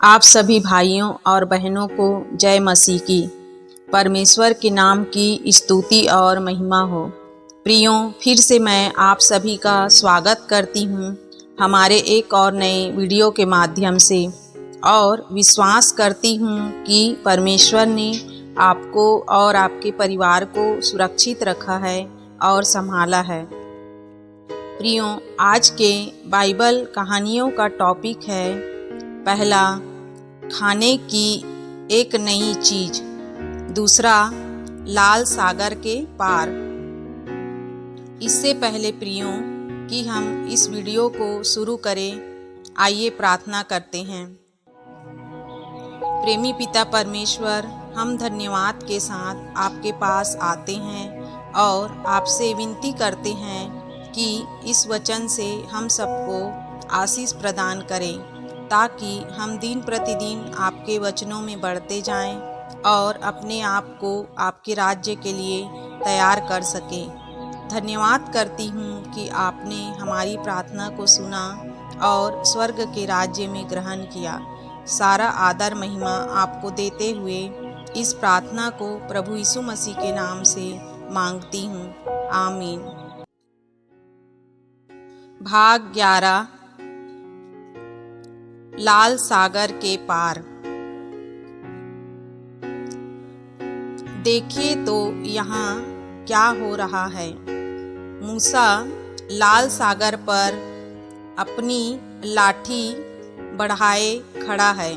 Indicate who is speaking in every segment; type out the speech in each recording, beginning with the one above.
Speaker 1: आप सभी भाइयों और बहनों को जय मसीह की। परमेश्वर के नाम की स्तुति और महिमा हो। प्रियों, फिर से मैं आप सभी का स्वागत करती हूँ हमारे एक और नए वीडियो के माध्यम से, और विश्वास करती हूँ कि परमेश्वर ने आपको और आपके परिवार को सुरक्षित रखा है और संभाला है। प्रियों, आज के बाइबल कहानियों का टॉपिक है पहला, खाने की एक नई चीज। दूसरा, लाल सागर के पार। इससे पहले प्रियों कि हम इस वीडियो को शुरू करें, आइए प्रार्थना करते हैं। प्रेमी पिता परमेश्वर, हम धन्यवाद के साथ आपके पास आते हैं और आपसे विनती करते हैं कि इस वचन से हम सबको आशीष प्रदान करें, ताकि हम दिन प्रतिदिन आपके वचनों में बढ़ते जाएं और अपने आप को आपके राज्य के लिए तैयार कर सकें। धन्यवाद करती हूँ कि आपने हमारी प्रार्थना को सुना और स्वर्ग के राज्य में ग्रहण किया। सारा आदर महिमा आपको देते हुए इस प्रार्थना को प्रभु यीशु मसीह के नाम से मांगती हूँ, आमीन। भाग 11, लाल सागर के पार। देखिए तो यहाँ क्या हो रहा है। मूसा लाल सागर पर अपनी लाठी बढ़ाए खड़ा है।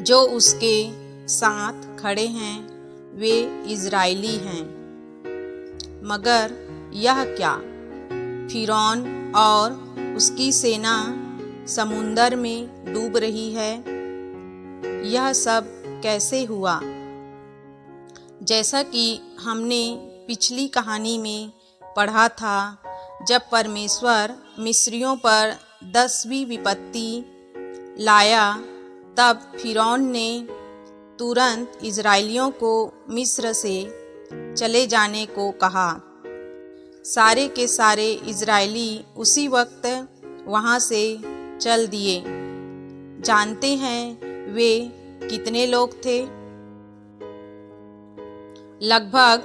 Speaker 1: जो उसके साथ खड़े हैं वे इजरायली हैं। मगर यह क्या, फिरौन और उसकी सेना समुंदर में डूब रही है। यह सब कैसे हुआ? जैसा कि हमने पिछली कहानी में पढ़ा था, जब परमेश्वर मिस्रियों पर 10वीं विपत्ति लाया, तब फिरौन ने तुरंत इजरायलियों को मिस्र से चले जाने को कहा। सारे के सारे इजरायली उसी वक्त वहाँ से चल दिए। जानते हैं वे कितने लोग थे? लगभग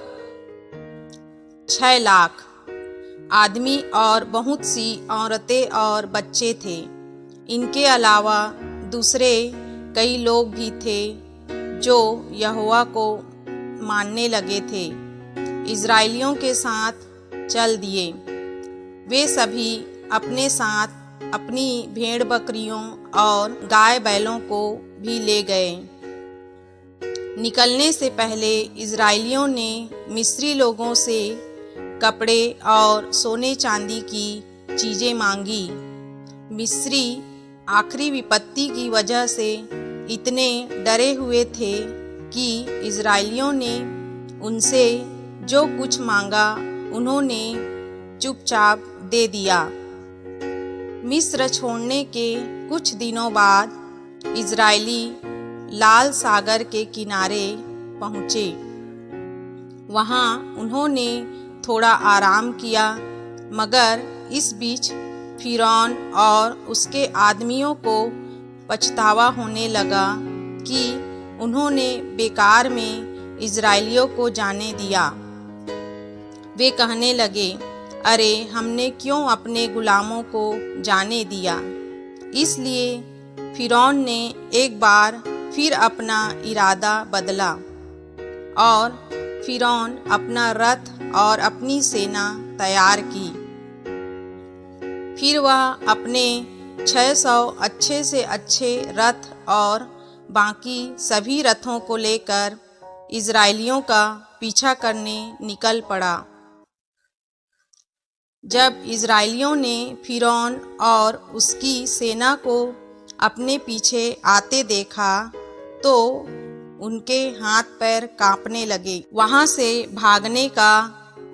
Speaker 1: 6 लाख आदमी और बहुत सी औरतें और बच्चे थे। इनके अलावा दूसरे कई लोग भी थे जो यहोवा को मानने लगे थे। इजरायलियों के साथ चल दिए। वे सभी अपने साथ अपनी भेड़ बकरियों और गाय बैलों को भी ले गए। निकलने से पहले इजरायलियों ने मिस्री लोगों से कपड़े और सोने चांदी की चीजें मांगी। मिस्री आखिरी विपत्ति की वजह से इतने डरे हुए थे कि इजरायलियों ने उनसे जो कुछ मांगा उन्होंने चुपचाप दे दिया। मिस्र छोड़ने के कुछ दिनों बाद इजरायली लाल सागर के किनारे पहुँचे। वहाँ उन्होंने थोड़ा आराम किया, मगर इस बीच फिरौन और उसके आदमियों को पछतावा होने लगा कि उन्होंने बेकार में इजरायलियों को जाने दिया। वे कहने लगे, अरे, हमने क्यों अपने गुलामों को जाने दिया? इसलिए फिरौन ने एक बार फिर अपना इरादा बदला और फिरौन अपना रथ और अपनी सेना तैयार की। फिर वह अपने 600 अच्छे से अच्छे रथ और बाकी सभी रथों को लेकर इजरायलियों का पीछा करने निकल पड़ा। जब इजरायलियों ने फिरौन और उसकी सेना को अपने पीछे आते देखा तो उनके हाथ पैर कांपने लगे। वहां से भागने का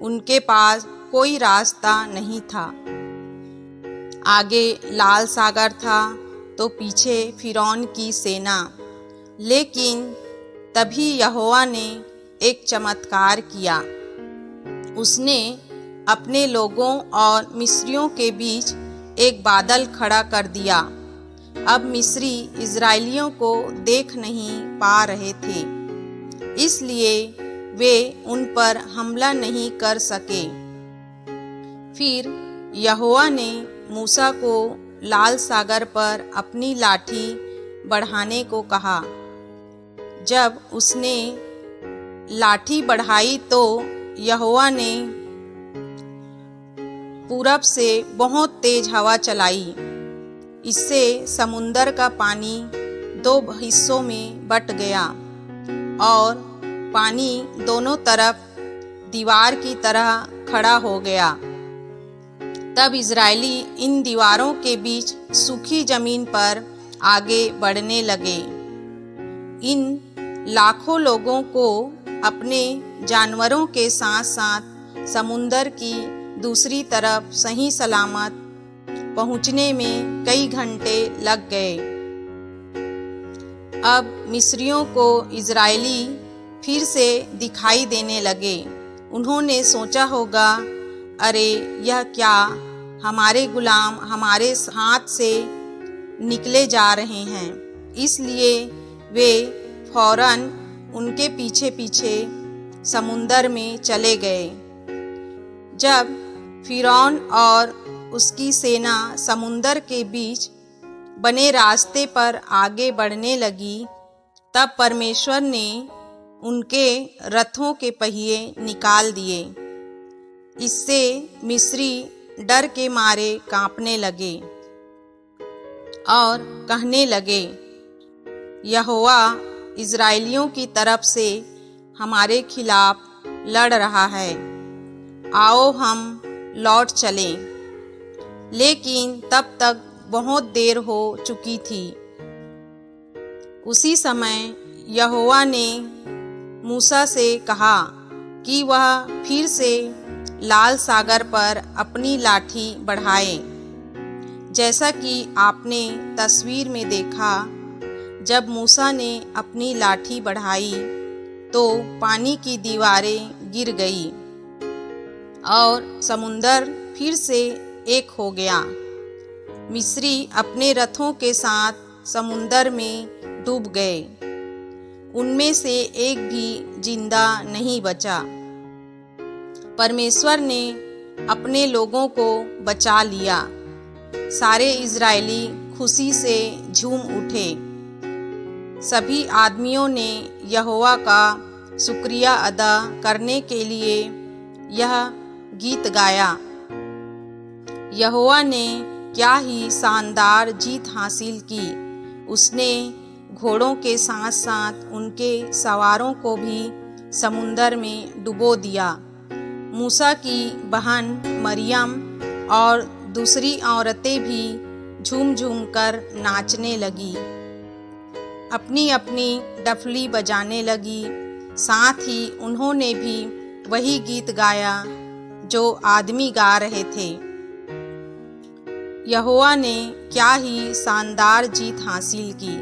Speaker 1: उनके पास कोई रास्ता नहीं था। आगे लाल सागर था तो पीछे फिरौन की सेना। लेकिन तभी यहोवा ने एक चमत्कार किया। उसने अपने लोगों और मिस्रियों के बीच एक बादल खड़ा कर दिया। अब मिस्री इजरायलियों को देख नहीं पा रहे थे, इसलिए वे उन पर हमला नहीं कर सके। फिर यहोवा ने मूसा को लाल सागर पर अपनी लाठी बढ़ाने को कहा। जब उसने लाठी बढ़ाई तो यहोवा ने पूरब से बहुत तेज हवा चलाई। इससे समुंदर का पानी 2 हिस्सों में बट गया और पानी दोनों तरफ दीवार की तरह खड़ा हो गया। तब इजरायली इन दीवारों के बीच सूखी जमीन पर आगे बढ़ने लगे। इन लाखों लोगों को अपने जानवरों के साथ साथ समुंदर की दूसरी तरफ सही सलामत पहुंचने में कई घंटे लग गए। अब मिस्रियों को इजरायली फिर से दिखाई देने लगे। उन्होंने सोचा होगा, अरे यह क्या, हमारे गुलाम हमारे हाथ से निकले जा रहे हैं। इसलिए वे फौरन उनके पीछे पीछे समुंदर में चले गए। जब फिरौन और उसकी सेना समुंदर के बीच बने रास्ते पर आगे बढ़ने लगी, तब परमेश्वर ने उनके रथों के पहिए निकाल दिए। इससे मिस्री डर के मारे कांपने लगे और कहने लगे, यहोवा इजरायलियों की तरफ से हमारे खिलाफ लड़ रहा है, आओ हम लौट चलें। लेकिन तब तक बहुत देर हो चुकी थी। उसी समय यहोवा ने मूसा से कहा कि वह फिर से लाल सागर पर अपनी लाठी बढ़ाए, जैसा कि आपने तस्वीर में देखा। जब मूसा ने अपनी लाठी बढ़ाई तो पानी की दीवारें गिर गई और समुंदर फिर से एक हो गया। मिस्री अपने रथों के साथ समुंदर में डूब गए। उनमें से एक भी जिंदा नहीं बचा। परमेश्वर ने अपने लोगों को बचा लिया। सारे इजरायली खुशी से झूम उठे। सभी आदमियों ने यहोवा का शुक्रिया अदा करने के लिए यह गीत गाया। यहोवा ने क्या ही शानदार जीत हासिल की। उसने घोड़ों के साथ साथ उनके सवारों को भी समुंदर में डुबो दिया। मूसा की बहन मरियम और दूसरी औरतें भी झूम झूम कर नाचने लगी, अपनी अपनी डफली बजाने लगी। साथ ही उन्होंने भी वही गीत गाया जो आदमी गा रहे थे। यहोवा ने क्या ही शानदार जीत हासिल की।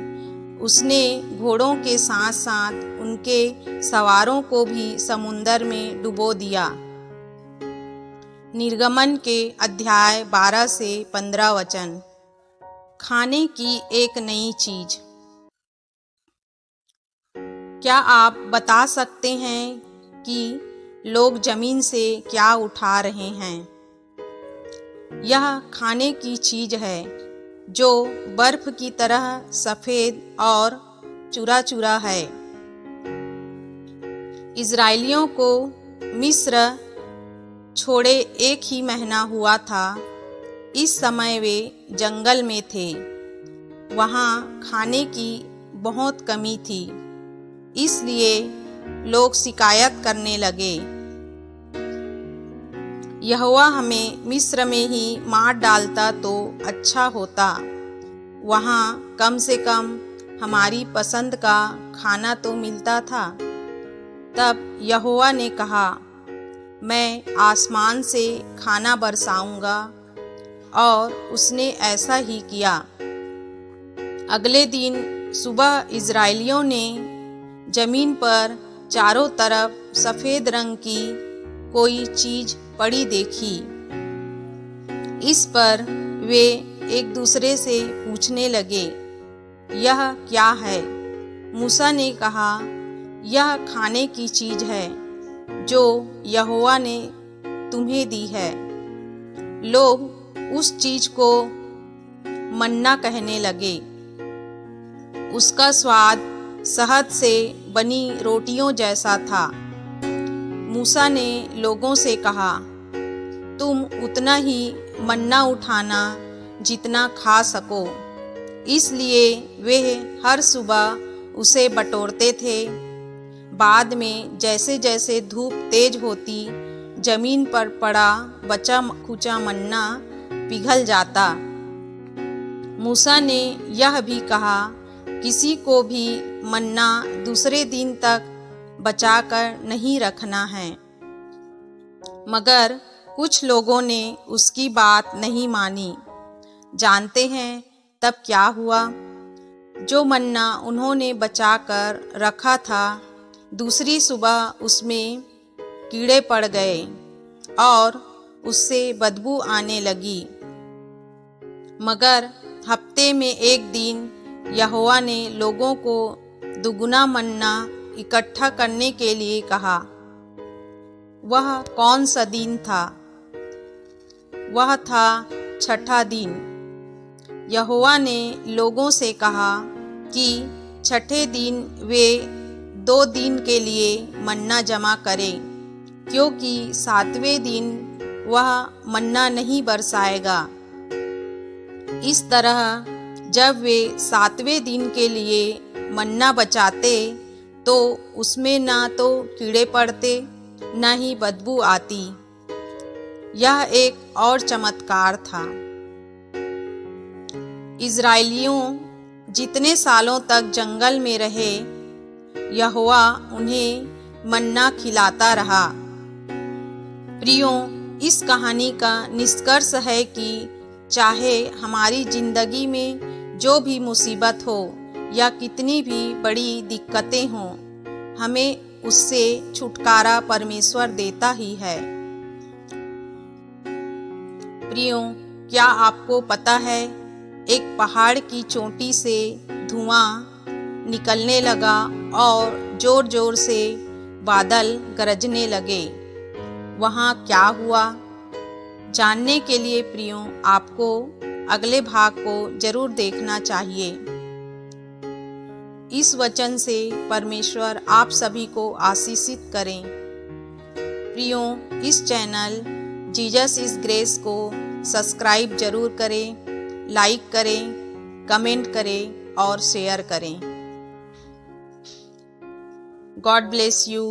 Speaker 1: उसने घोड़ों के साथ साथ उनके सवारों को भी समुंदर में डुबो दिया। निर्गमन के अध्याय 12 से 15 वचन। खाने की एक नई चीज। क्या आप बता सकते हैं कि लोग जमीन से क्या उठा रहे हैं? यह खाने की चीज है जो बर्फ की तरह सफेद और चुरा चुरा है। इजरायलियों को मिस्र छोड़े 1 ही महीना हुआ था। इस समय वे जंगल में थे। वहाँ खाने की बहुत कमी थी, इसलिए लोग शिकायत करने लगे, यहोवा हमें मिस्र में ही मार डालता तो अच्छा होता। वहाँ कम से कम हमारी पसंद का खाना तो मिलता था। तब यहोवा ने कहा, मैं आसमान से खाना बरसाऊंगा, और उसने ऐसा ही किया। अगले दिन सुबह इजरायलियों ने जमीन पर चारों तरफ सफेद रंग की कोई चीज पड़ी देखी। इस पर वे एक दूसरे से पूछने लगे, यह क्या है? मूसा ने कहा, यह खाने की चीज है जो यहोवा ने तुम्हें दी है। लोग उस चीज को मन्ना कहने लगे। उसका स्वाद शहद से बनी रोटियों जैसा था। मूसा ने लोगों से कहा, तुम उतना ही मन्ना उठाना जितना खा सको। इसलिए वे हर सुबह उसे बटोरते थे। बाद में जैसे जैसे धूप तेज होती, जमीन पर पड़ा बचा खुचा मन्ना पिघल जाता। मूसा ने यह भी कहा, किसी को भी मन्ना दूसरे दिन तक बचाकर नहीं रखना है। मगर कुछ लोगों ने उसकी बात नहीं मानी। जानते हैं तब क्या हुआ? जो मन्ना उन्होंने बचाकर रखा था, दूसरी सुबह उसमें कीड़े पड़ गए और उससे बदबू आने लगी। मगर हफ्ते में एक दिन यहोवा ने लोगों को दुगुना मन्ना इकट्ठा करने के लिए कहा। वह कौन सा दिन था? वह था छठा दिन। यहोवा ने लोगों से कहा कि छठे दिन वे 2 दिन के लिए मन्ना जमा करें, क्योंकि 7वें दिन वह मन्ना नहीं बरसाएगा। इस तरह जब वे 7वें दिन के लिए मन्ना बचाते तो उसमें ना तो कीड़े पड़ते, न ही बदबू आती। यह एक और चमत्कार था। इज़राइलियों जितने सालों तक जंगल में रहे, यहोवा उन्हें मन्ना खिलाता रहा। प्रियो, इस कहानी का निष्कर्ष है कि चाहे हमारी जिंदगी में जो भी मुसीबत हो या कितनी भी बड़ी दिक्कतें हों, हमें उससे छुटकारा परमेश्वर देता ही है। प्रियो, क्या आपको पता है, एक पहाड़ की चोटी से धुआं निकलने लगा और जोर जोर से बादल गरजने लगे। वहाँ क्या हुआ? जानने के लिए प्रियो, आपको अगले भाग को जरूर देखना चाहिए। इस वचन से परमेश्वर आप सभी को आशीषित करें। प्रियो, इस चैनल जीसस इज ग्रेस को सब्सक्राइब जरूर करें, लाइक करें, कमेंट करें और शेयर करें। God bless you.